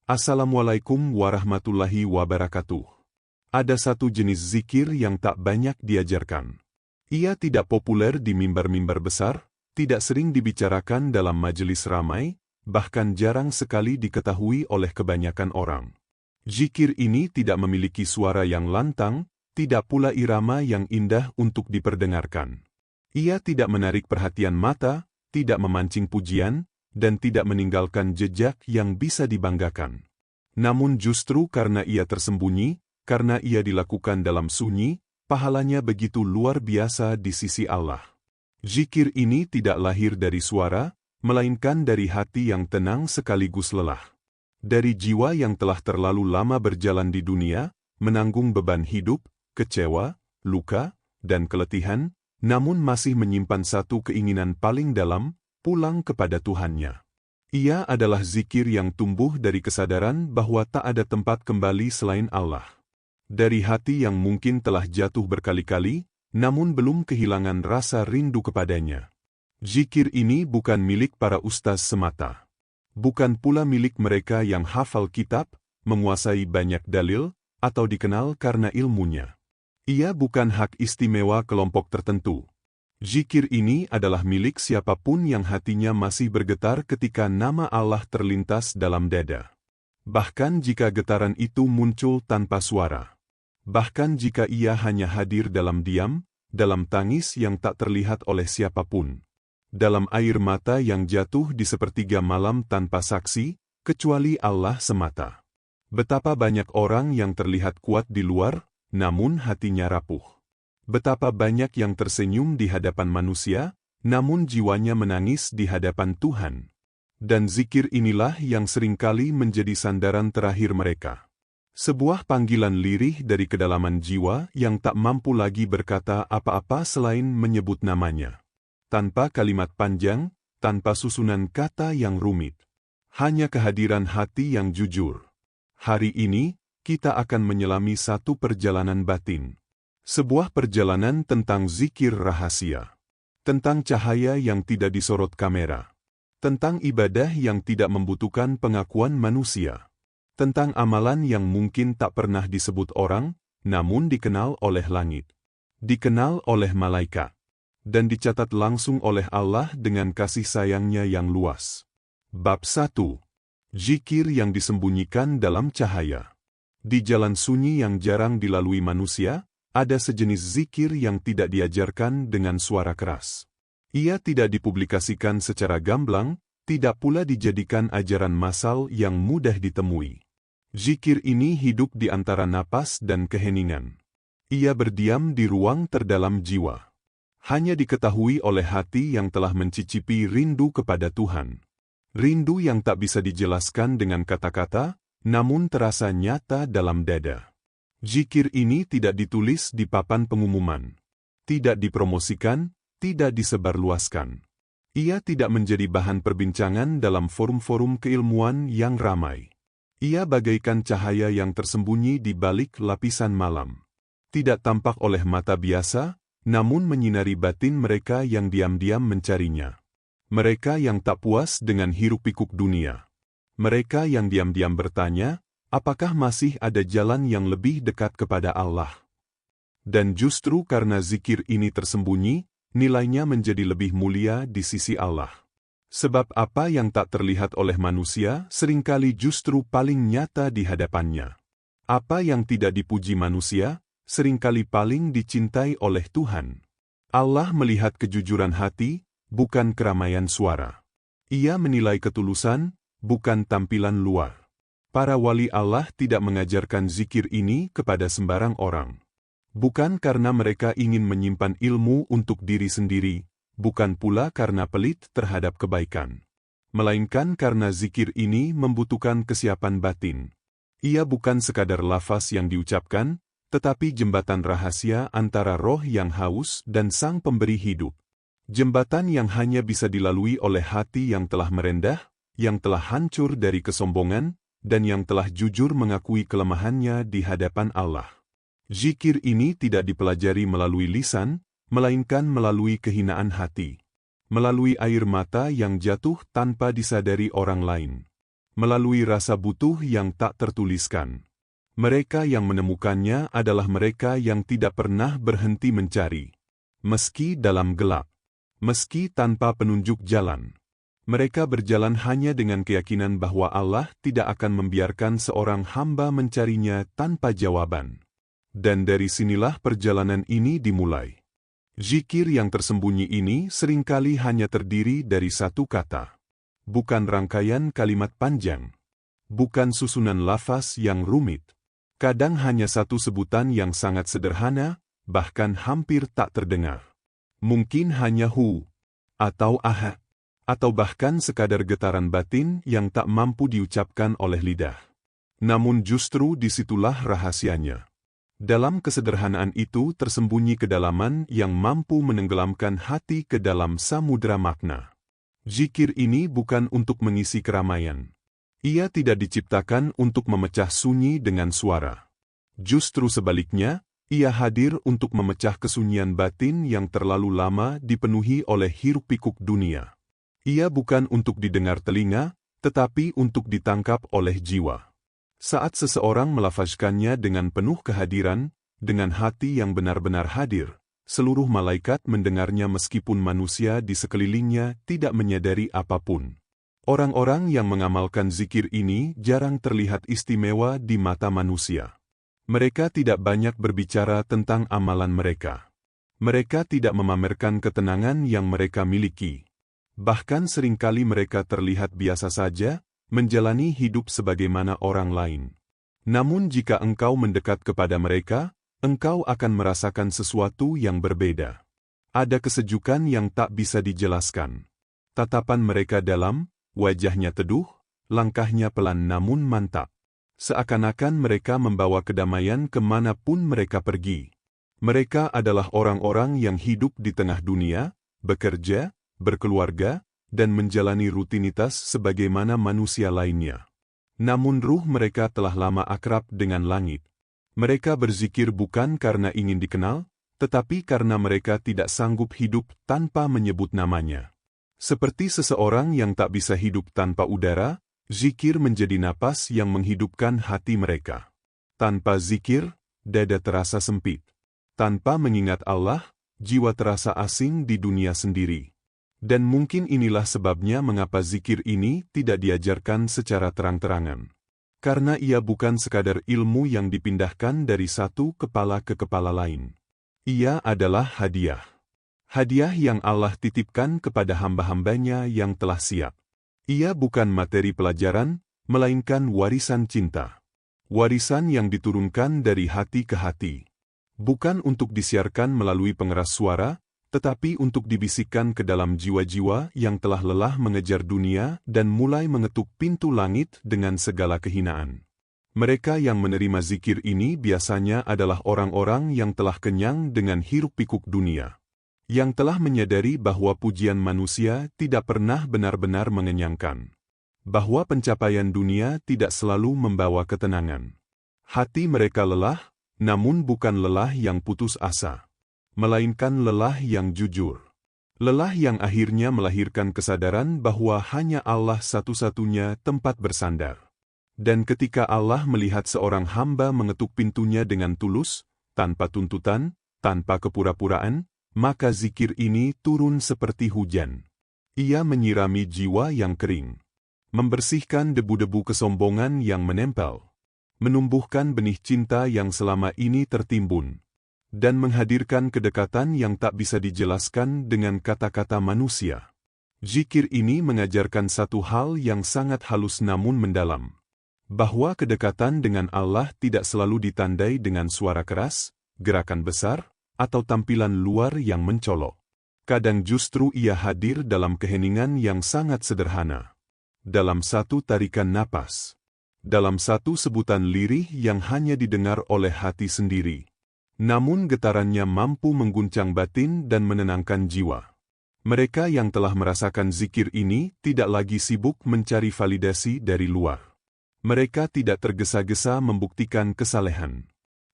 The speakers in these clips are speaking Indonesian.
Assalamualaikum warahmatullahi wabarakatuh. Ada satu jenis zikir yang tak banyak diajarkan. Ia tidak populer di mimbar-mimbar besar, tidak sering dibicarakan dalam majelis ramai, bahkan jarang sekali diketahui oleh kebanyakan orang. Zikir ini tidak memiliki suara yang lantang, tidak pula irama yang indah untuk diperdengarkan. Ia tidak menarik perhatian mata, tidak memancing pujian, dan tidak meninggalkan jejak yang bisa dibanggakan. Namun justru karena ia tersembunyi, karena ia dilakukan dalam sunyi, pahalanya begitu luar biasa di sisi Allah. Zikir ini tidak lahir dari suara, melainkan dari hati yang tenang sekaligus lelah. Dari jiwa yang telah terlalu lama berjalan di dunia, menanggung beban hidup, kecewa, luka, dan keletihan, namun masih menyimpan satu keinginan paling dalam, pulang kepada Tuhannya. Ia adalah zikir yang tumbuh dari kesadaran bahwa tak ada tempat kembali selain Allah. Dari hati yang mungkin telah jatuh berkali-kali, namun belum kehilangan rasa rindu kepadanya. Zikir ini bukan milik para ustaz semata. Bukan pula milik mereka yang hafal kitab, menguasai banyak dalil, atau dikenal karena ilmunya. Ia bukan hak istimewa kelompok tertentu. Zikir ini adalah milik siapapun yang hatinya masih bergetar ketika nama Allah terlintas dalam dada. Bahkan jika getaran itu muncul tanpa suara. Bahkan jika ia hanya hadir dalam diam, dalam tangis yang tak terlihat oleh siapapun. Dalam air mata yang jatuh di sepertiga malam tanpa saksi, kecuali Allah semata. Betapa banyak orang yang terlihat kuat di luar, namun hatinya rapuh. Betapa banyak yang tersenyum di hadapan manusia, namun jiwanya menangis di hadapan Tuhan. Dan zikir inilah yang seringkali menjadi sandaran terakhir mereka. Sebuah panggilan lirih dari kedalaman jiwa yang tak mampu lagi berkata apa-apa selain menyebut namanya. Tanpa kalimat panjang, tanpa susunan kata yang rumit. Hanya kehadiran hati yang jujur. Hari ini, kita akan menyelami satu perjalanan batin. Sebuah perjalanan tentang zikir rahasia. Tentang cahaya yang tidak disorot kamera. Tentang ibadah yang tidak membutuhkan pengakuan manusia. Tentang amalan yang mungkin tak pernah disebut orang, namun dikenal oleh langit. Dikenal oleh malaikat. Dan dicatat langsung oleh Allah dengan kasih sayangnya yang luas. Bab 1. Zikir yang disembunyikan dalam cahaya. Di jalan sunyi yang jarang dilalui manusia, ada sejenis zikir yang tidak diajarkan dengan suara keras. Ia tidak dipublikasikan secara gamblang, tidak pula dijadikan ajaran massal yang mudah ditemui. Zikir ini hidup di antara napas dan keheningan. Ia berdiam di ruang terdalam jiwa. Hanya diketahui oleh hati yang telah mencicipi rindu kepada Tuhan. Rindu yang tak bisa dijelaskan dengan kata-kata, namun terasa nyata dalam dada. Zikir ini tidak ditulis di papan pengumuman. Tidak dipromosikan, tidak disebarluaskan. Ia tidak menjadi bahan perbincangan dalam forum-forum keilmuan yang ramai. Ia bagaikan cahaya yang tersembunyi di balik lapisan malam. Tidak tampak oleh mata biasa, namun menyinari batin mereka yang diam-diam mencarinya. Mereka yang tak puas dengan hiruk-pikuk dunia. Mereka yang diam-diam bertanya, apakah masih ada jalan yang lebih dekat kepada Allah? Dan justru karena zikir ini tersembunyi, nilainya menjadi lebih mulia di sisi Allah. Sebab apa yang tak terlihat oleh manusia seringkali justru paling nyata di hadapannya. Apa yang tidak dipuji manusia, seringkali paling dicintai oleh Tuhan. Allah melihat kejujuran hati, bukan keramaian suara. Ia menilai ketulusan, bukan tampilan luar. Para wali Allah tidak mengajarkan zikir ini kepada sembarang orang. Bukan karena mereka ingin menyimpan ilmu untuk diri sendiri, bukan pula karena pelit terhadap kebaikan. Melainkan karena zikir ini membutuhkan kesiapan batin. Ia bukan sekadar lafaz yang diucapkan, tetapi jembatan rahasia antara roh yang haus dan sang pemberi hidup. Jembatan yang hanya bisa dilalui oleh hati yang telah merendah, yang telah hancur dari kesombongan, dan yang telah jujur mengakui kelemahannya di hadapan Allah. Zikir ini tidak dipelajari melalui lisan, melainkan melalui kehinaan hati. Melalui air mata yang jatuh tanpa disadari orang lain. melalui rasa butuh yang tak tertuliskan. Mereka yang menemukannya adalah mereka yang tidak pernah berhenti mencari. Meski dalam gelap, meski tanpa penunjuk jalan. Mereka berjalan hanya dengan keyakinan bahwa Allah tidak akan membiarkan seorang hamba mencarinya tanpa jawaban. Dan dari sinilah perjalanan ini dimulai. Zikir yang tersembunyi ini seringkali hanya terdiri dari satu kata. Bukan rangkaian kalimat panjang. Bukan susunan lafaz yang rumit. Kadang hanya satu sebutan yang sangat sederhana, bahkan hampir tak terdengar. Mungkin hanya hu, atau aha, atau bahkan sekadar getaran batin yang tak mampu diucapkan oleh lidah. Namun justru disitulah rahasianya. Dalam kesederhanaan itu tersembunyi kedalaman yang mampu menenggelamkan hati ke dalam samudera makna. Zikir ini bukan untuk mengisi keramaian. Ia tidak diciptakan untuk memecah sunyi dengan suara. Justru sebaliknya, ia hadir untuk memecah kesunyian batin yang terlalu lama dipenuhi oleh hiruk-pikuk dunia. Ia bukan untuk didengar telinga, tetapi untuk ditangkap oleh jiwa. Saat seseorang melafazkannya dengan penuh kehadiran, dengan hati yang benar-benar hadir, seluruh malaikat mendengarnya meskipun manusia di sekelilingnya tidak menyadari apapun. Orang-orang yang mengamalkan zikir ini jarang terlihat istimewa di mata manusia. Mereka tidak banyak berbicara tentang amalan mereka. Mereka tidak memamerkan ketenangan yang mereka miliki. Bahkan seringkali mereka terlihat biasa saja, menjalani hidup sebagaimana orang lain. Namun jika engkau mendekat kepada mereka, engkau akan merasakan sesuatu yang berbeda. Ada kesejukan yang tak bisa dijelaskan. Tatapan mereka dalam, wajahnya teduh, langkahnya pelan namun mantap. Seakan-akan mereka membawa kedamaian kemanapun mereka pergi. Mereka adalah orang-orang yang hidup di tengah dunia, bekerja, berkeluarga, dan menjalani rutinitas sebagaimana manusia lainnya. Namun ruh mereka telah lama akrab dengan langit. Mereka berzikir bukan karena ingin dikenal, tetapi karena mereka tidak sanggup hidup tanpa menyebut namanya. Seperti seseorang yang tak bisa hidup tanpa udara, zikir menjadi napas yang menghidupkan hati mereka. Tanpa zikir, dada terasa sempit. Tanpa mengingat Allah, jiwa terasa asing di dunia sendiri. Dan mungkin inilah sebabnya mengapa zikir ini tidak diajarkan secara terang-terangan. Karena ia bukan sekadar ilmu yang dipindahkan dari satu kepala ke kepala lain. Ia adalah hadiah. Hadiah yang Allah titipkan kepada hamba-hambanya yang telah siap. Ia bukan materi pelajaran, melainkan warisan cinta. Warisan yang diturunkan dari hati ke hati. Bukan untuk disiarkan melalui pengeras suara, tetapi untuk dibisikkan ke dalam jiwa-jiwa yang telah lelah mengejar dunia dan mulai mengetuk pintu langit dengan segala kehinaan. Mereka yang menerima zikir ini biasanya adalah orang-orang yang telah kenyang dengan hiruk-pikuk dunia. Yang telah menyadari bahwa pujian manusia tidak pernah benar-benar mengenyangkan. Bahwa pencapaian dunia tidak selalu membawa ketenangan. Hati mereka lelah, namun bukan lelah yang putus asa. Melainkan lelah yang jujur. Lelah yang akhirnya melahirkan kesadaran bahwa hanya Allah satu-satunya tempat bersandar. Dan ketika Allah melihat seorang hamba mengetuk pintunya dengan tulus, tanpa tuntutan, tanpa kepura-puraan, maka zikir ini turun seperti hujan. Ia menyirami jiwa yang kering. Membersihkan debu-debu kesombongan yang menempel. Menumbuhkan benih cinta yang selama ini tertimbun. Dan menghadirkan kedekatan yang tak bisa dijelaskan dengan kata-kata manusia. Zikir ini mengajarkan satu hal yang sangat halus namun mendalam. Bahwa kedekatan dengan Allah tidak selalu ditandai dengan suara keras, gerakan besar, atau tampilan luar yang mencolok. Kadang justru ia hadir dalam keheningan yang sangat sederhana. Dalam satu tarikan napas. Dalam satu sebutan lirih yang hanya didengar oleh hati sendiri. Namun getarannya mampu mengguncang batin dan menenangkan jiwa. Mereka yang telah merasakan zikir ini tidak lagi sibuk mencari validasi dari luar. Mereka tidak tergesa-gesa membuktikan kesalehan.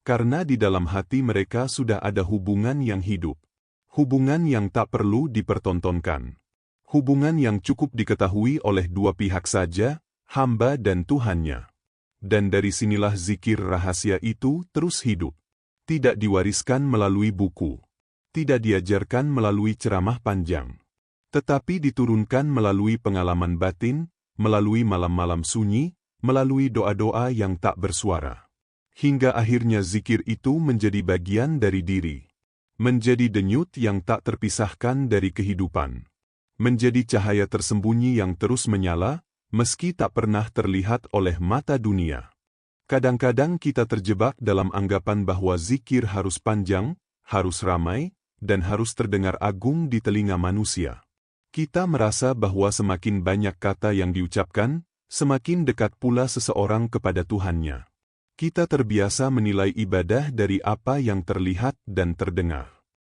Karena di dalam hati mereka sudah ada hubungan yang hidup. Hubungan yang tak perlu dipertontonkan. Hubungan yang cukup diketahui oleh dua pihak saja, hamba dan Tuhannya. Dan dari sinilah zikir rahasia itu terus hidup. Tidak diwariskan melalui buku. Tidak diajarkan melalui ceramah panjang. Tetapi diturunkan melalui pengalaman batin, melalui malam-malam sunyi, melalui doa-doa yang tak bersuara. Hingga akhirnya zikir itu menjadi bagian dari diri. Menjadi denyut yang tak terpisahkan dari kehidupan. Menjadi cahaya tersembunyi yang terus menyala, meski tak pernah terlihat oleh mata dunia. Kadang-kadang kita terjebak dalam anggapan bahwa zikir harus panjang, harus ramai, dan harus terdengar agung di telinga manusia. Kita merasa bahwa semakin banyak kata yang diucapkan, semakin dekat pula seseorang kepada Tuhannya. Kita terbiasa menilai ibadah dari apa yang terlihat dan terdengar.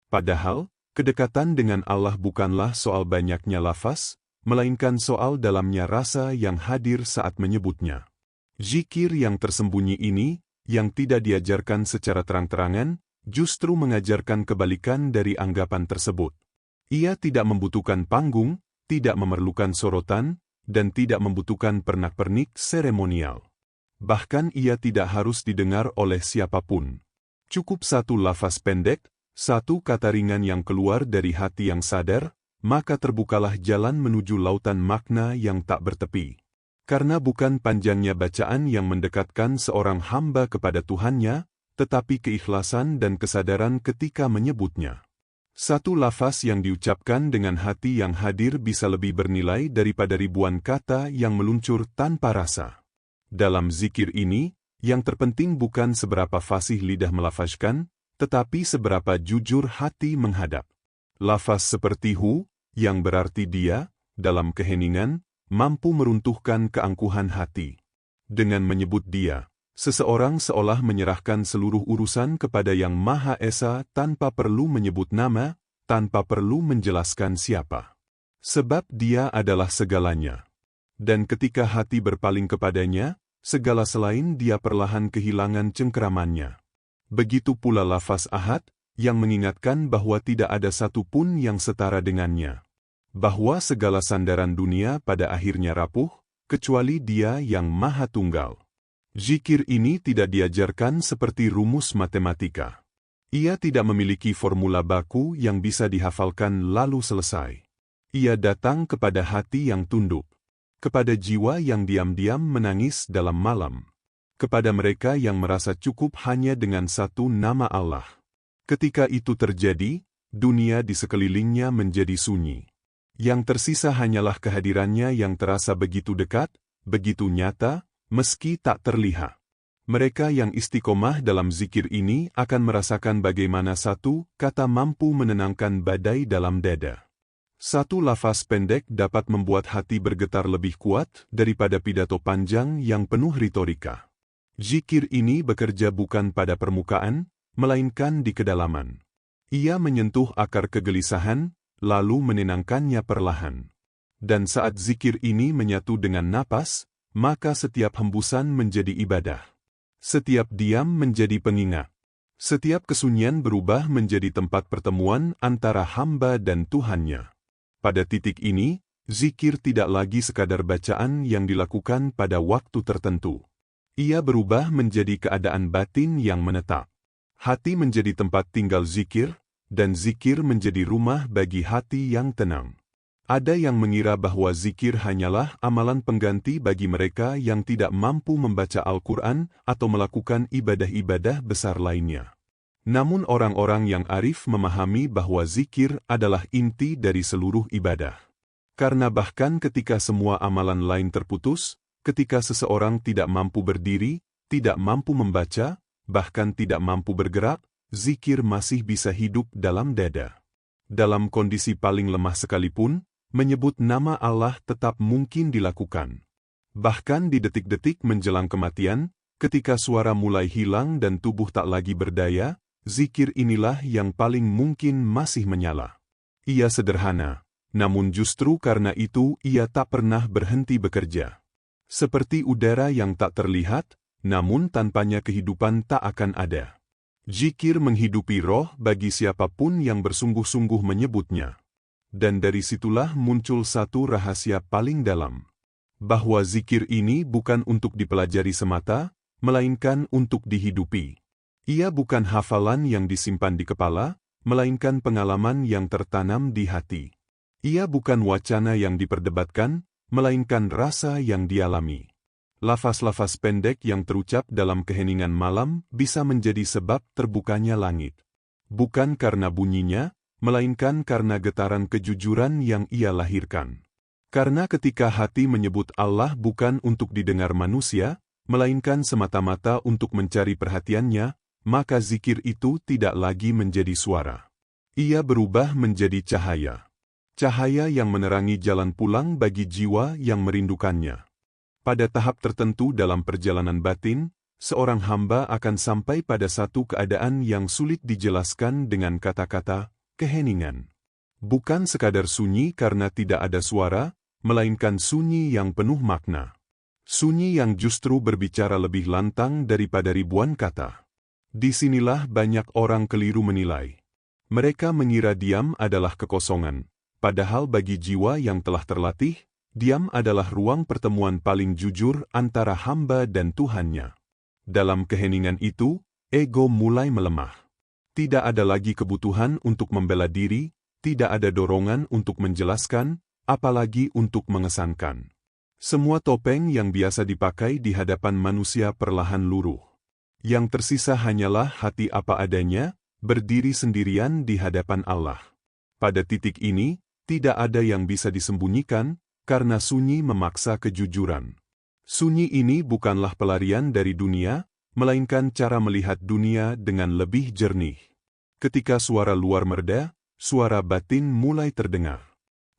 Padahal, kedekatan dengan Allah bukanlah soal banyaknya lafaz, melainkan soal dalamnya rasa yang hadir saat menyebutnya. Zikir yang tersembunyi ini, yang tidak diajarkan secara terang-terangan, justru mengajarkan kebalikan dari anggapan tersebut. Ia tidak membutuhkan panggung, tidak memerlukan sorotan, dan tidak membutuhkan pernak-pernik seremonial. Bahkan ia tidak harus didengar oleh siapapun. Cukup satu lafaz pendek, satu kata ringan yang keluar dari hati yang sadar, maka terbukalah jalan menuju lautan makna yang tak bertepi. Karena bukan panjangnya bacaan yang mendekatkan seorang hamba kepada Tuhannya, tetapi keikhlasan dan kesadaran ketika menyebutnya. Satu lafaz yang diucapkan dengan hati yang hadir bisa lebih bernilai daripada ribuan kata yang meluncur tanpa rasa. Dalam zikir ini, yang terpenting bukan seberapa fasih lidah melafazkan, tetapi seberapa jujur hati menghadap. Lafaz seperti hu, yang berarti dia, dalam keheningan, mampu meruntuhkan keangkuhan hati. Dengan menyebut dia, seseorang seolah menyerahkan seluruh urusan kepada Yang Maha Esa tanpa perlu menyebut nama, tanpa perlu menjelaskan siapa. Sebab dia adalah segalanya. Dan ketika hati berpaling kepadanya, segala selain dia perlahan kehilangan cengkeramannya. Begitu pula lafaz ahad, yang mengingatkan bahwa tidak ada satu pun yang setara dengannya. Bahwa segala sandaran dunia pada akhirnya rapuh, kecuali Dia yang Maha Tunggal. Zikir ini tidak diajarkan seperti rumus matematika. Ia tidak memiliki formula baku yang bisa dihafalkan lalu selesai. Ia datang kepada hati yang tunduk. Kepada jiwa yang diam-diam menangis dalam malam. Kepada mereka yang merasa cukup hanya dengan satu nama Allah. Ketika itu terjadi, dunia di sekelilingnya menjadi sunyi. Yang tersisa hanyalah kehadirannya yang terasa begitu dekat, begitu nyata, meski tak terlihat. Mereka yang istiqomah dalam zikir ini akan merasakan bagaimana satu kata mampu menenangkan badai dalam dada. Satu lafaz pendek dapat membuat hati bergetar lebih kuat daripada pidato panjang yang penuh retorika. Zikir ini bekerja bukan pada permukaan, melainkan di kedalaman. Ia menyentuh akar kegelisahan, lalu menenangkannya perlahan. Dan saat zikir ini menyatu dengan napas, maka setiap hembusan menjadi ibadah. Setiap diam menjadi pengingat. Setiap kesunyian berubah menjadi tempat pertemuan antara hamba dan Tuhannya. Pada titik ini, zikir tidak lagi sekadar bacaan yang dilakukan pada waktu tertentu. Ia berubah menjadi keadaan batin yang menetap. Hati menjadi tempat tinggal zikir, dan zikir menjadi rumah bagi hati yang tenang. Ada yang mengira bahwa zikir hanyalah amalan pengganti bagi mereka yang tidak mampu membaca Al-Quran atau melakukan ibadah-ibadah besar lainnya. Namun orang-orang yang arif memahami bahwa zikir adalah inti dari seluruh ibadah. Karena bahkan ketika semua amalan lain terputus, ketika seseorang tidak mampu berdiri, tidak mampu membaca, bahkan tidak mampu bergerak, zikir masih bisa hidup dalam dada. Dalam kondisi paling lemah sekalipun, menyebut nama Allah tetap mungkin dilakukan. Bahkan di detik-detik menjelang kematian, ketika suara mulai hilang dan tubuh tak lagi berdaya, zikir inilah yang paling mungkin masih menyala. Ia sederhana, namun justru karena itu ia tak pernah berhenti bekerja. Seperti udara yang tak terlihat, namun tanpanya kehidupan tak akan ada. Zikir menghidupi roh bagi siapapun yang bersungguh-sungguh menyebutnya. Dan dari situlah muncul satu rahasia paling dalam. bahwa zikir ini bukan untuk dipelajari semata, melainkan untuk dihidupi. Ia bukan hafalan yang disimpan di kepala, melainkan pengalaman yang tertanam di hati. Ia bukan wacana yang diperdebatkan, melainkan rasa yang dialami. Lafaz-lafaz pendek yang terucap dalam keheningan malam bisa menjadi sebab terbukanya langit. Bukan karena bunyinya, melainkan karena getaran kejujuran yang ia lahirkan. Karena ketika hati menyebut Allah bukan untuk didengar manusia, melainkan semata-mata untuk mencari perhatiannya, maka zikir itu tidak lagi menjadi suara. Ia berubah menjadi cahaya. Cahaya yang menerangi jalan pulang bagi jiwa yang merindukannya. Pada tahap tertentu dalam perjalanan batin, seorang hamba akan sampai pada satu keadaan yang sulit dijelaskan dengan kata-kata, keheningan. Bukan sekadar sunyi karena tidak ada suara, melainkan sunyi yang penuh makna. Sunyi yang justru berbicara lebih lantang daripada ribuan kata. Disinilah banyak orang keliru menilai. Mereka mengira diam adalah kekosongan, padahal bagi jiwa yang telah terlatih, diam adalah ruang pertemuan paling jujur antara hamba dan Tuhannya. Dalam keheningan itu, ego mulai melemah. Tidak ada lagi kebutuhan untuk membela diri, tidak ada dorongan untuk menjelaskan, apalagi untuk mengesankan. Semua topeng yang biasa dipakai di hadapan manusia perlahan luruh. Yang tersisa hanyalah hati apa adanya, berdiri sendirian di hadapan Allah. Pada titik ini, tidak ada yang bisa disembunyikan, karena sunyi memaksa kejujuran. Sunyi ini bukanlah pelarian dari dunia, melainkan cara melihat dunia dengan lebih jernih. Ketika suara luar mereda, suara batin mulai terdengar.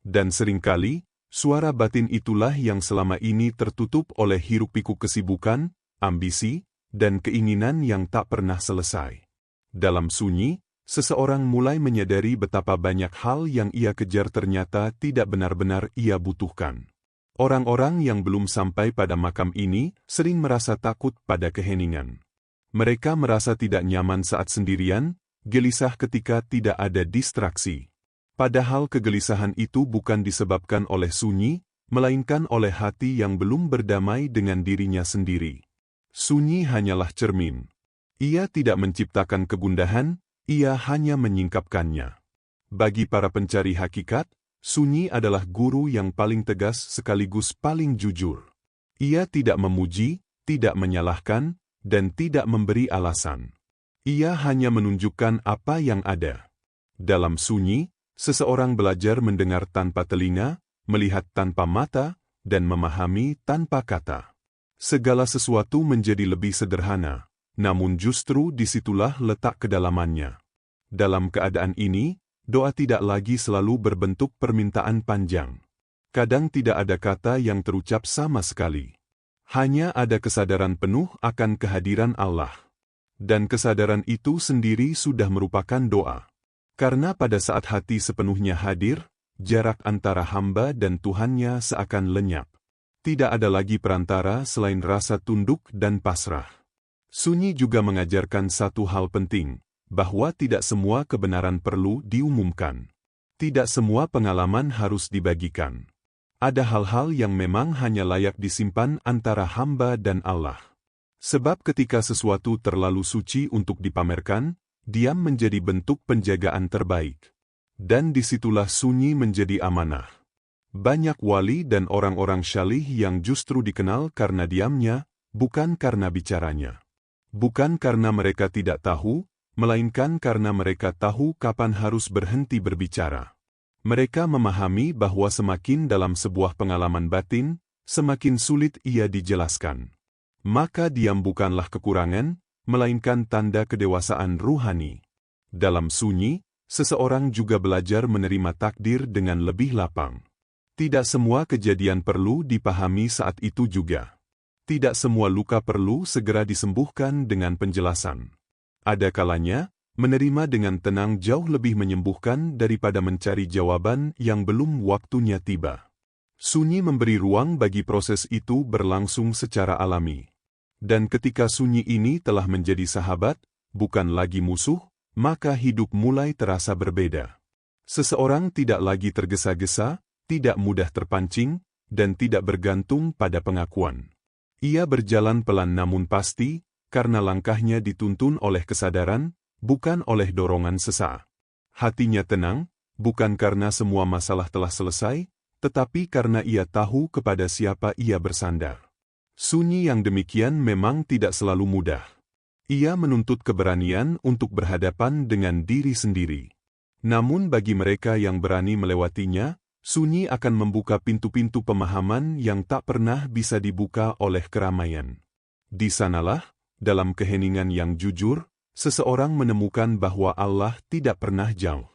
Dan seringkali, suara batin itulah yang selama ini tertutup oleh hiruk-pikuk kesibukan, ambisi, dan keinginan yang tak pernah selesai. Dalam sunyi, seseorang mulai menyadari betapa banyak hal yang ia kejar ternyata tidak benar-benar ia butuhkan. Orang-orang yang belum sampai pada makam ini sering merasa takut pada keheningan. Mereka merasa tidak nyaman saat sendirian, gelisah ketika tidak ada distraksi. Padahal kegelisahan itu bukan disebabkan oleh sunyi, melainkan oleh hati yang belum berdamai dengan dirinya sendiri. Sunyi hanyalah cermin. Ia tidak menciptakan kegundahan, ia hanya menyingkapkannya. Bagi para pencari hakikat, sunyi adalah guru yang paling tegas sekaligus paling jujur. Ia tidak memuji, tidak menyalahkan, dan tidak memberi alasan. Ia hanya menunjukkan apa yang ada. Dalam sunyi, seseorang belajar mendengar tanpa telinga, melihat tanpa mata, dan memahami tanpa kata. Segala sesuatu menjadi lebih sederhana. Namun justru disitulah letak kedalamannya. Dalam keadaan ini, doa tidak lagi selalu berbentuk permintaan panjang. Kadang tidak ada kata yang terucap sama sekali. Hanya ada kesadaran penuh akan kehadiran Allah. Dan kesadaran itu sendiri sudah merupakan doa. Karena pada saat hati sepenuhnya hadir, jarak antara hamba dan Tuhannya seakan lenyap. Tidak ada lagi perantara selain rasa tunduk dan pasrah. Sunyi juga mengajarkan satu hal penting, bahwa tidak semua kebenaran perlu diumumkan. Tidak semua pengalaman harus dibagikan. Ada hal-hal yang memang hanya layak disimpan antara hamba dan Allah. Sebab ketika sesuatu terlalu suci untuk dipamerkan, diam menjadi bentuk penjagaan terbaik. Dan disitulah sunyi menjadi amanah. Banyak wali dan orang-orang syalih yang justru dikenal karena diamnya, bukan karena bicaranya. Bukan karena mereka tidak tahu, melainkan karena mereka tahu kapan harus berhenti berbicara. Mereka memahami bahwa semakin dalam sebuah pengalaman batin, semakin sulit ia dijelaskan. Maka diam bukanlah kekurangan, melainkan tanda kedewasaan ruhani. Dalam sunyi, seseorang juga belajar menerima takdir dengan lebih lapang. Tidak semua kejadian perlu dipahami saat itu juga. Tidak semua luka perlu segera disembuhkan dengan penjelasan. Ada kalanya, menerima dengan tenang jauh lebih menyembuhkan daripada mencari jawaban yang belum waktunya tiba. Sunyi memberi ruang bagi proses itu berlangsung secara alami. Dan ketika sunyi ini telah menjadi sahabat, bukan lagi musuh, maka hidup mulai terasa berbeda. Seseorang tidak lagi tergesa-gesa, tidak mudah terpancing, dan tidak bergantung pada pengakuan. Ia berjalan pelan namun pasti, karena langkahnya dituntun oleh kesadaran, bukan oleh dorongan sesaat. Hatinya tenang, bukan karena semua masalah telah selesai, tetapi karena ia tahu kepada siapa ia bersandar. Sunyi yang demikian memang tidak selalu mudah. Ia menuntut keberanian untuk berhadapan dengan diri sendiri. Namun bagi mereka yang berani melewatinya, sunyi akan membuka pintu-pintu pemahaman yang tak pernah bisa dibuka oleh keramaian. Di sanalah, dalam keheningan yang jujur, seseorang menemukan bahwa Allah tidak pernah jauh.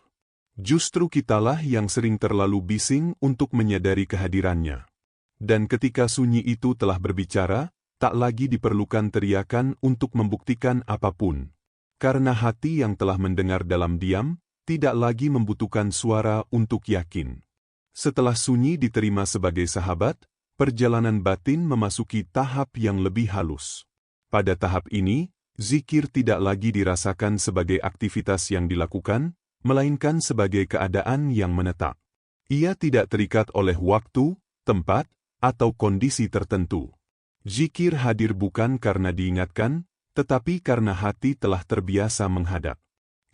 Justru kitalah yang sering terlalu bising untuk menyadari kehadirannya. Dan ketika sunyi itu telah berbicara, tak lagi diperlukan teriakan untuk membuktikan apapun. Karena hati yang telah mendengar dalam diam, tidak lagi membutuhkan suara untuk yakin. Setelah sunyi diterima sebagai sahabat, perjalanan batin memasuki tahap yang lebih halus. Pada tahap ini, zikir tidak lagi dirasakan sebagai aktivitas yang dilakukan, melainkan sebagai keadaan yang menetap. Ia tidak terikat oleh waktu, tempat, atau kondisi tertentu. Zikir hadir bukan karena diingatkan, tetapi karena hati telah terbiasa menghadap.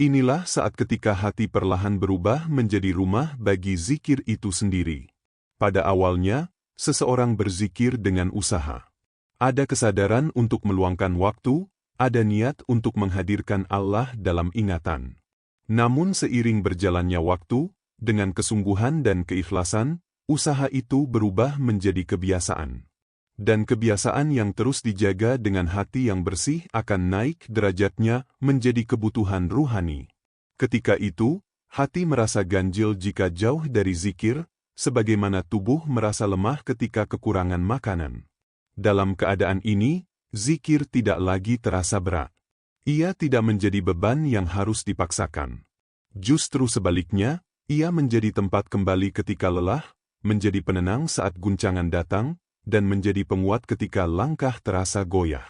Inilah saat ketika hati perlahan berubah menjadi rumah bagi zikir itu sendiri. Pada awalnya, seseorang berzikir dengan usaha. Ada kesadaran untuk meluangkan waktu, ada niat untuk menghadirkan Allah dalam ingatan. Namun seiring berjalannya waktu, dengan kesungguhan dan keikhlasan, usaha itu berubah menjadi kebiasaan. Dan kebiasaan yang terus dijaga dengan hati yang bersih akan naik derajatnya menjadi kebutuhan ruhani. Ketika itu, hati merasa ganjil jika jauh dari zikir, sebagaimana tubuh merasa lemah ketika kekurangan makanan. Dalam keadaan ini, zikir tidak lagi terasa berat. Ia tidak menjadi beban yang harus dipaksakan. Justru sebaliknya, ia menjadi tempat kembali ketika lelah, menjadi penenang saat guncangan datang, dan menjadi penguat ketika langkah terasa goyah.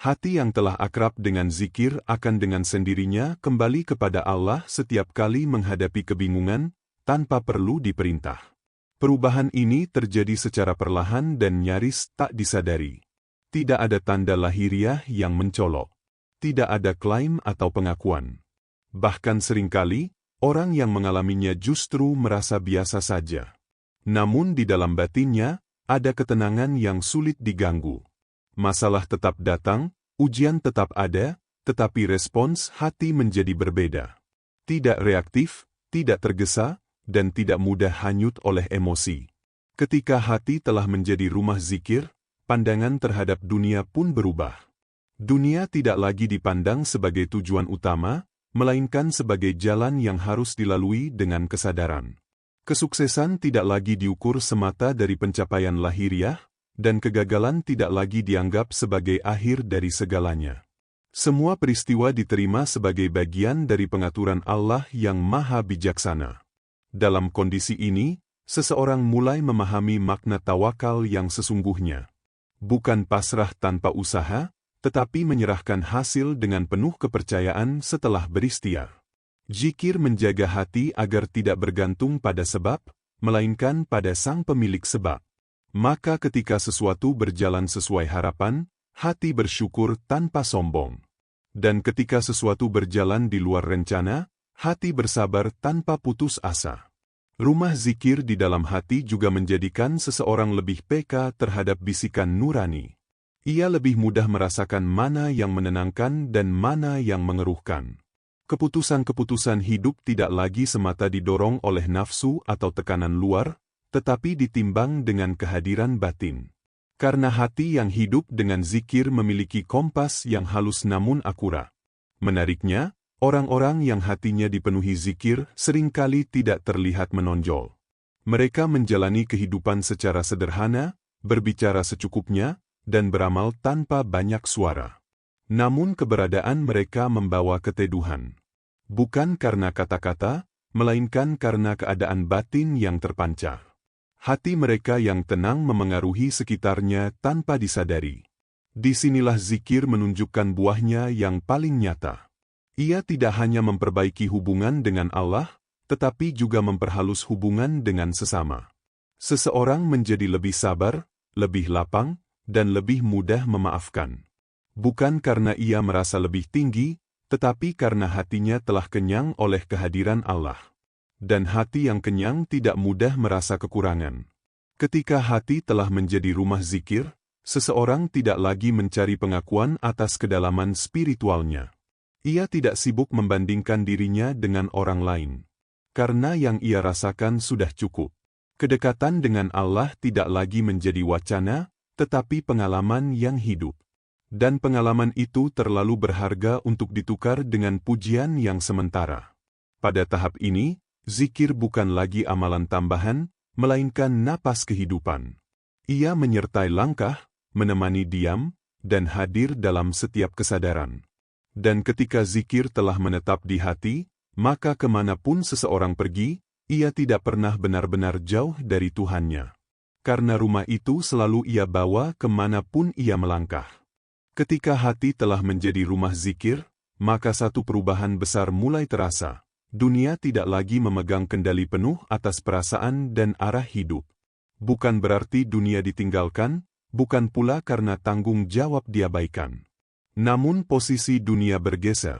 Hati yang telah akrab dengan zikir akan dengan sendirinya kembali kepada Allah setiap kali menghadapi kebingungan, tanpa perlu diperintah. Perubahan ini terjadi secara perlahan dan nyaris tak disadari. Tidak ada tanda lahiriah yang mencolok. Tidak ada klaim atau pengakuan. Bahkan seringkali, orang yang mengalaminya justru merasa biasa saja. Namun di dalam batinnya, ada ketenangan yang sulit diganggu. Masalah tetap datang, ujian tetap ada, tetapi respons hati menjadi berbeda. Tidak reaktif, tidak tergesa, dan tidak mudah hanyut oleh emosi. Ketika hati telah menjadi rumah zikir, pandangan terhadap dunia pun berubah. Dunia tidak lagi dipandang sebagai tujuan utama, melainkan sebagai jalan yang harus dilalui dengan kesadaran. Kesuksesan tidak lagi diukur semata dari pencapaian lahiriah, dan kegagalan tidak lagi dianggap sebagai akhir dari segalanya. Semua peristiwa diterima sebagai bagian dari pengaturan Allah yang maha bijaksana. Dalam kondisi ini, seseorang mulai memahami makna tawakal yang sesungguhnya. Bukan pasrah tanpa usaha, tetapi menyerahkan hasil dengan penuh kepercayaan setelah berikhtiar. Zikir menjaga hati agar tidak bergantung pada sebab, melainkan pada sang pemilik sebab. Maka ketika sesuatu berjalan sesuai harapan, hati bersyukur tanpa sombong. Dan ketika sesuatu berjalan di luar rencana, hati bersabar tanpa putus asa. Rumah zikir di dalam hati juga menjadikan seseorang lebih peka terhadap bisikan nurani. Ia lebih mudah merasakan mana yang menenangkan dan mana yang mengeruhkan. Keputusan-keputusan hidup tidak lagi semata didorong oleh nafsu atau tekanan luar, tetapi ditimbang dengan kehadiran batin. Karena hati yang hidup dengan zikir memiliki kompas yang halus namun akurat. Menariknya, orang-orang yang hatinya dipenuhi zikir seringkali tidak terlihat menonjol. Mereka menjalani kehidupan secara sederhana, berbicara secukupnya, dan beramal tanpa banyak suara. Namun keberadaan mereka membawa keteduhan. Bukan karena kata-kata, melainkan karena keadaan batin yang terpancar. Hati mereka yang tenang memengaruhi sekitarnya tanpa disadari. Disinilah zikir menunjukkan buahnya yang paling nyata. Ia tidak hanya memperbaiki hubungan dengan Allah, tetapi juga memperhalus hubungan dengan sesama. Seseorang menjadi lebih sabar, lebih lapang, dan lebih mudah memaafkan. Bukan karena ia merasa lebih tinggi, tetapi karena hatinya telah kenyang oleh kehadiran Allah. Dan hati yang kenyang tidak mudah merasa kekurangan. Ketika hati telah menjadi rumah zikir, seseorang tidak lagi mencari pengakuan atas kedalaman spiritualnya. Ia tidak sibuk membandingkan dirinya dengan orang lain. Karena yang ia rasakan sudah cukup. Kedekatan dengan Allah tidak lagi menjadi wacana, tetapi pengalaman yang hidup. Dan pengalaman itu terlalu berharga untuk ditukar dengan pujian yang sementara. Pada tahap ini, zikir bukan lagi amalan tambahan, melainkan napas kehidupan. Ia menyertai langkah, menemani diam, dan hadir dalam setiap kesadaran. Dan ketika zikir telah menetap di hati, maka kemanapun seseorang pergi, ia tidak pernah benar-benar jauh dari Tuhannya. Karena rumah itu selalu ia bawa kemanapun ia melangkah. Ketika hati telah menjadi rumah zikir, maka satu perubahan besar mulai terasa. Dunia tidak lagi memegang kendali penuh atas perasaan dan arah hidup. Bukan berarti dunia ditinggalkan, bukan pula karena tanggung jawab diabaikan. Namun posisi dunia bergeser.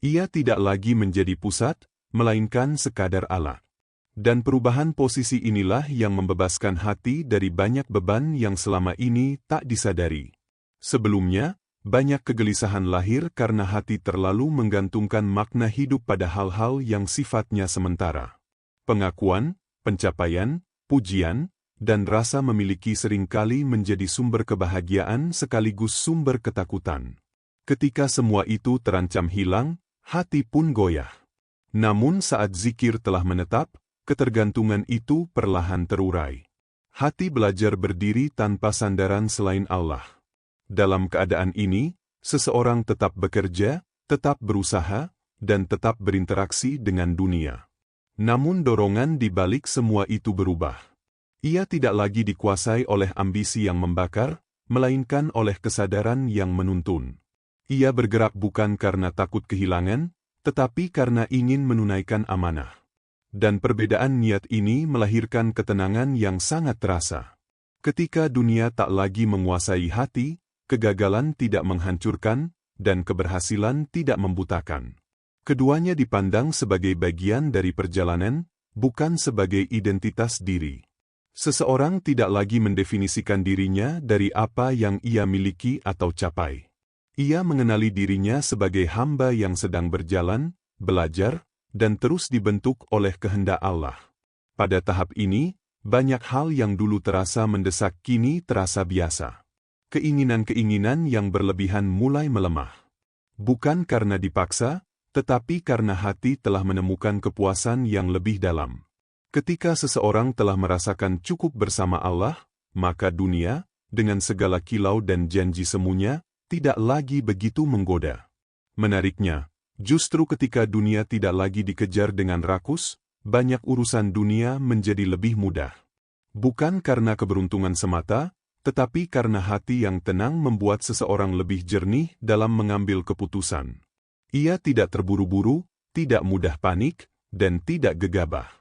Ia tidak lagi menjadi pusat, melainkan sekadar alat. Dan perubahan posisi inilah yang membebaskan hati dari banyak beban yang selama ini tak disadari. Sebelumnya, banyak kegelisahan lahir karena hati terlalu menggantungkan makna hidup pada hal-hal yang sifatnya sementara. Pengakuan, pencapaian, pujian, dan rasa memiliki seringkali menjadi sumber kebahagiaan sekaligus sumber ketakutan. Ketika semua itu terancam hilang, hati pun goyah. Namun saat zikir telah menetap, ketergantungan itu perlahan terurai. Hati belajar berdiri tanpa sandaran selain Allah. Dalam keadaan ini, seseorang tetap bekerja, tetap berusaha, dan tetap berinteraksi dengan dunia. Namun dorongan di balik semua itu berubah. Ia tidak lagi dikuasai oleh ambisi yang membakar, melainkan oleh kesadaran yang menuntun. Ia bergerak bukan karena takut kehilangan, tetapi karena ingin menunaikan amanah. Dan perbedaan niat ini melahirkan ketenangan yang sangat terasa. Ketika dunia tak lagi menguasai hati, kegagalan tidak menghancurkan, dan keberhasilan tidak membutakan. Keduanya dipandang sebagai bagian dari perjalanan, bukan sebagai identitas diri. Seseorang tidak lagi mendefinisikan dirinya dari apa yang ia miliki atau capai. Ia mengenali dirinya sebagai hamba yang sedang berjalan, belajar, dan terus dibentuk oleh kehendak Allah. Pada tahap ini, banyak hal yang dulu terasa mendesak kini terasa biasa. Keinginan-keinginan yang berlebihan mulai melemah. Bukan karena dipaksa, tetapi karena hati telah menemukan kepuasan yang lebih dalam. Ketika seseorang telah merasakan cukup bersama Allah, maka dunia, dengan segala kilau dan janji semuanya, tidak lagi begitu menggoda. Menariknya, justru ketika dunia tidak lagi dikejar dengan rakus, banyak urusan dunia menjadi lebih mudah. Bukan karena keberuntungan semata, tetapi karena hati yang tenang membuat seseorang lebih jernih dalam mengambil keputusan. Ia tidak terburu-buru, tidak mudah panik, dan tidak gegabah.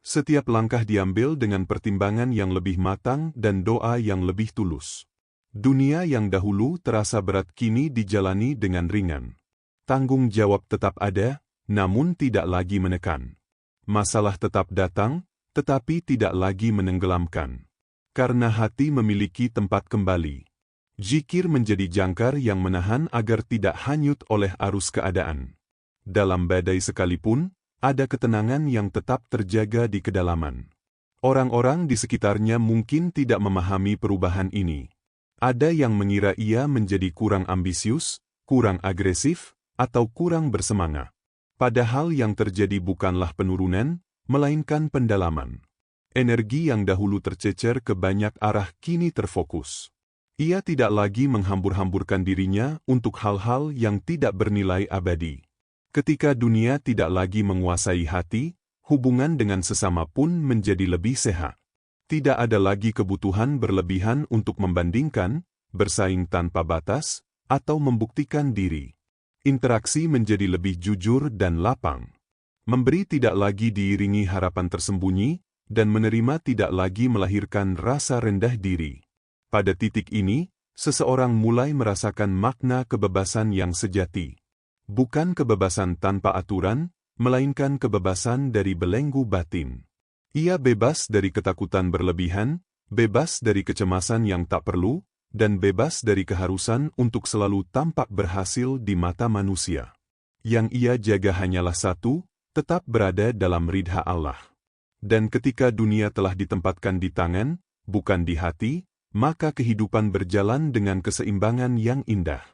Setiap langkah diambil dengan pertimbangan yang lebih matang dan doa yang lebih tulus. Dunia yang dahulu terasa berat kini dijalani dengan ringan. Tanggung jawab tetap ada, namun tidak lagi menekan. Masalah tetap datang, tetapi tidak lagi menenggelamkan. Karena hati memiliki tempat kembali. Zikir menjadi jangkar yang menahan agar tidak hanyut oleh arus keadaan. Dalam badai sekalipun, ada ketenangan yang tetap terjaga di kedalaman. Orang-orang di sekitarnya mungkin tidak memahami perubahan ini. Ada yang mengira ia menjadi kurang ambisius, kurang agresif, atau kurang bersemangat. Padahal yang terjadi bukanlah penurunan, melainkan pendalaman. Energi yang dahulu tercecer ke banyak arah kini terfokus. Ia tidak lagi menghambur-hamburkan dirinya untuk hal-hal yang tidak bernilai abadi. Ketika dunia tidak lagi menguasai hati, hubungan dengan sesama pun menjadi lebih sehat. Tidak ada lagi kebutuhan berlebihan untuk membandingkan, bersaing tanpa batas, atau membuktikan diri. Interaksi menjadi lebih jujur dan lapang. Memberi tidak lagi diiringi harapan tersembunyi, dan menerima tidak lagi melahirkan rasa rendah diri. Pada titik ini, seseorang mulai merasakan makna kebebasan yang sejati. Bukan kebebasan tanpa aturan, melainkan kebebasan dari belenggu batin. Ia bebas dari ketakutan berlebihan, bebas dari kecemasan yang tak perlu, dan bebas dari keharusan untuk selalu tampak berhasil di mata manusia. Yang ia jaga hanyalah satu, tetap berada dalam ridha Allah. Dan ketika dunia telah ditempatkan di tangan, bukan di hati, maka kehidupan berjalan dengan keseimbangan yang indah.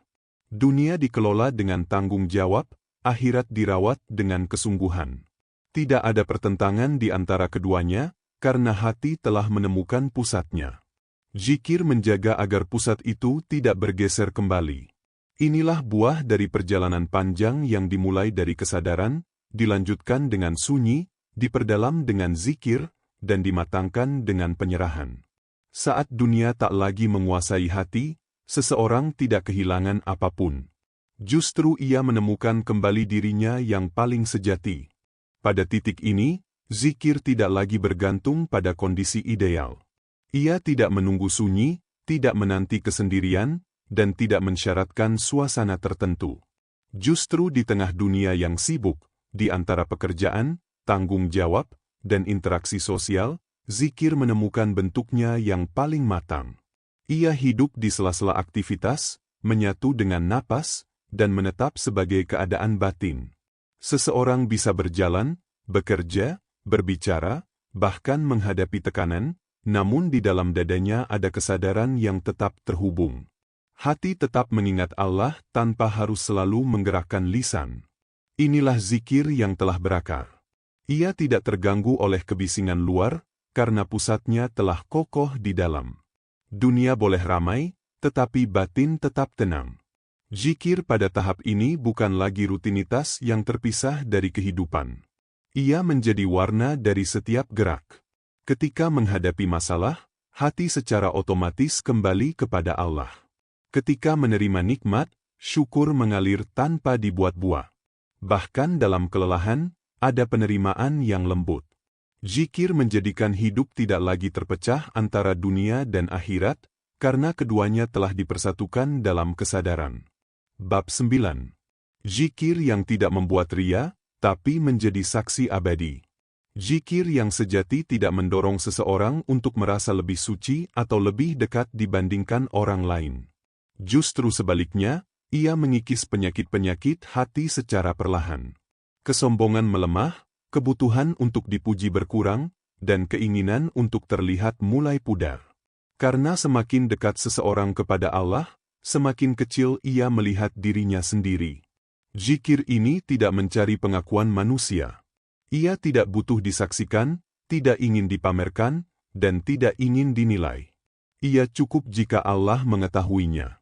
Dunia dikelola dengan tanggung jawab, akhirat dirawat dengan kesungguhan. Tidak ada pertentangan di antara keduanya, karena hati telah menemukan pusatnya. Zikir menjaga agar pusat itu tidak bergeser kembali. Inilah buah dari perjalanan panjang yang dimulai dari kesadaran, dilanjutkan dengan sunyi, diperdalam dengan zikir, dan dimatangkan dengan penyerahan. Saat dunia tak lagi menguasai hati, seseorang tidak kehilangan apapun. Justru ia menemukan kembali dirinya yang paling sejati. Pada titik ini, zikir tidak lagi bergantung pada kondisi ideal. Ia tidak menunggu sunyi, tidak menanti kesendirian, dan tidak mensyaratkan suasana tertentu. Justru di tengah dunia yang sibuk, di antara pekerjaan, tanggung jawab, dan interaksi sosial, zikir menemukan bentuknya yang paling matang. Ia hidup di sela-sela aktivitas, menyatu dengan napas, dan menetap sebagai keadaan batin. Seseorang bisa berjalan, bekerja, berbicara, bahkan menghadapi tekanan, namun di dalam dadanya ada kesadaran yang tetap terhubung. Hati tetap mengingat Allah tanpa harus selalu menggerakkan lisan. Inilah zikir yang telah berakar. Ia tidak terganggu oleh kebisingan luar, karena pusatnya telah kokoh di dalam. Dunia boleh ramai, tetapi batin tetap tenang. Zikir pada tahap ini bukan lagi rutinitas yang terpisah dari kehidupan. Ia menjadi warna dari setiap gerak. Ketika menghadapi masalah, hati secara otomatis kembali kepada Allah. Ketika menerima nikmat, syukur mengalir tanpa dibuat-buat. Bahkan dalam kelelahan, ada penerimaan yang lembut. Zikir menjadikan hidup tidak lagi terpecah antara dunia dan akhirat, karena keduanya telah dipersatukan dalam kesadaran. Bab 9. Zikir yang tidak membuat ria, tapi menjadi saksi abadi. Zikir yang sejati tidak mendorong seseorang untuk merasa lebih suci atau lebih dekat dibandingkan orang lain. Justru sebaliknya, ia mengikis penyakit-penyakit hati secara perlahan. Kesombongan melemah, kebutuhan untuk dipuji berkurang, dan keinginan untuk terlihat mulai pudar. Karena semakin dekat seseorang kepada Allah, semakin kecil ia melihat dirinya sendiri. Zikir ini tidak mencari pengakuan manusia. Ia tidak butuh disaksikan, tidak ingin dipamerkan, dan tidak ingin dinilai. Ia cukup jika Allah mengetahuinya.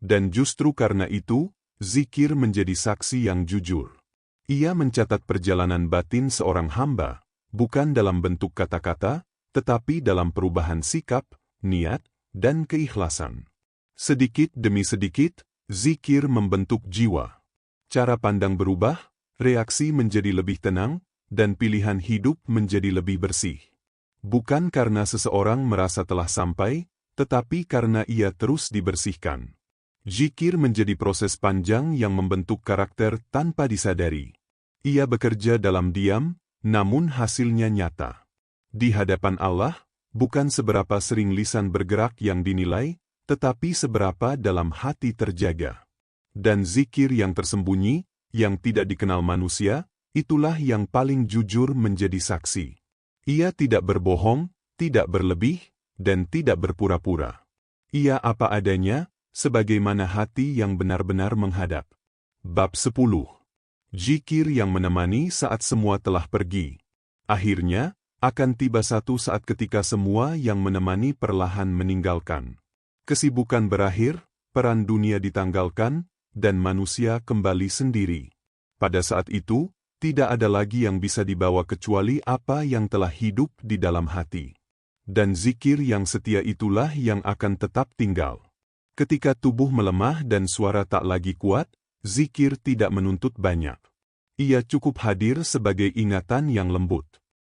Dan justru karena itu, zikir menjadi saksi yang jujur. Ia mencatat perjalanan batin seorang hamba, bukan dalam bentuk kata-kata, tetapi dalam perubahan sikap, niat, dan keikhlasan. Sedikit demi sedikit, zikir membentuk jiwa. Cara pandang berubah, reaksi menjadi lebih tenang, dan pilihan hidup menjadi lebih bersih. Bukan karena seseorang merasa telah sampai, tetapi karena ia terus dibersihkan. Zikir menjadi proses panjang yang membentuk karakter tanpa disadari. Ia bekerja dalam diam, namun hasilnya nyata. Di hadapan Allah, bukan seberapa sering lisan bergerak yang dinilai, tetapi seberapa dalam hati terjaga. Dan zikir yang tersembunyi, yang tidak dikenal manusia, itulah yang paling jujur menjadi saksi. Ia tidak berbohong, tidak berlebih, dan tidak berpura-pura. Ia apa adanya, sebagaimana hati yang benar-benar menghadap. Bab 10. Zikir yang menemani saat semua telah pergi. Akhirnya, akan tiba satu saat ketika semua yang menemani perlahan meninggalkan. Kesibukan berakhir, peran dunia ditanggalkan, dan manusia kembali sendiri. Pada saat itu, tidak ada lagi yang bisa dibawa kecuali apa yang telah hidup di dalam hati. Dan zikir yang setia itulah yang akan tetap tinggal. Ketika tubuh melemah dan suara tak lagi kuat, zikir tidak menuntut banyak. Ia cukup hadir sebagai ingatan yang lembut.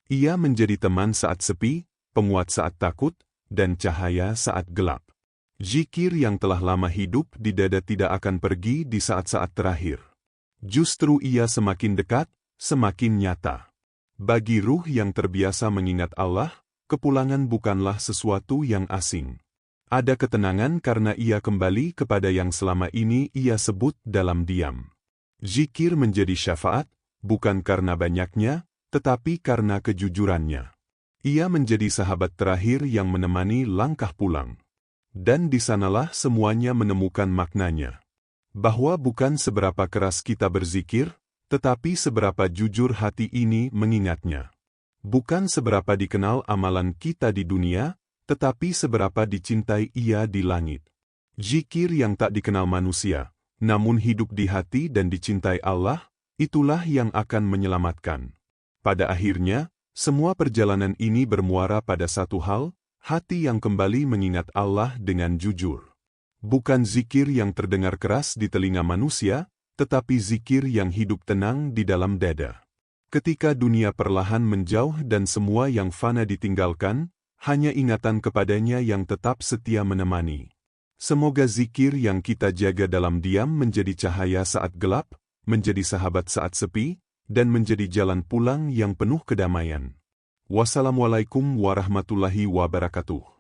Ia menjadi teman saat sepi, penguat saat takut, dan cahaya saat gelap. Zikir yang telah lama hidup di dada tidak akan pergi di saat-saat terakhir. Justru ia semakin dekat, semakin nyata. Bagi ruh yang terbiasa mengingat Allah, kepulangan bukanlah sesuatu yang asing. Ada ketenangan karena ia kembali kepada yang selama ini ia sebut dalam diam. Zikir menjadi syafaat, bukan karena banyaknya, tetapi karena kejujurannya. Ia menjadi sahabat terakhir yang menemani langkah pulang. Dan di sanalah semuanya menemukan maknanya. Bahwa bukan seberapa keras kita berzikir, tetapi seberapa jujur hati ini mengingatnya. Bukan seberapa dikenal amalan kita di dunia, tetapi seberapa dicintai ia di langit. Zikir yang tak dikenal manusia, namun hidup di hati dan dicintai Allah, itulah yang akan menyelamatkan. Pada akhirnya, semua perjalanan ini bermuara pada satu hal, hati yang kembali mengingat Allah dengan jujur. Bukan zikir yang terdengar keras di telinga manusia, tetapi zikir yang hidup tenang di dalam dada. Ketika dunia perlahan menjauh dan semua yang fana ditinggalkan, hanya ingatan kepadanya yang tetap setia menemani. Semoga zikir yang kita jaga dalam diam menjadi cahaya saat gelap, menjadi sahabat saat sepi, dan menjadi jalan pulang yang penuh kedamaian. Wassalamualaikum warahmatullahi wabarakatuh.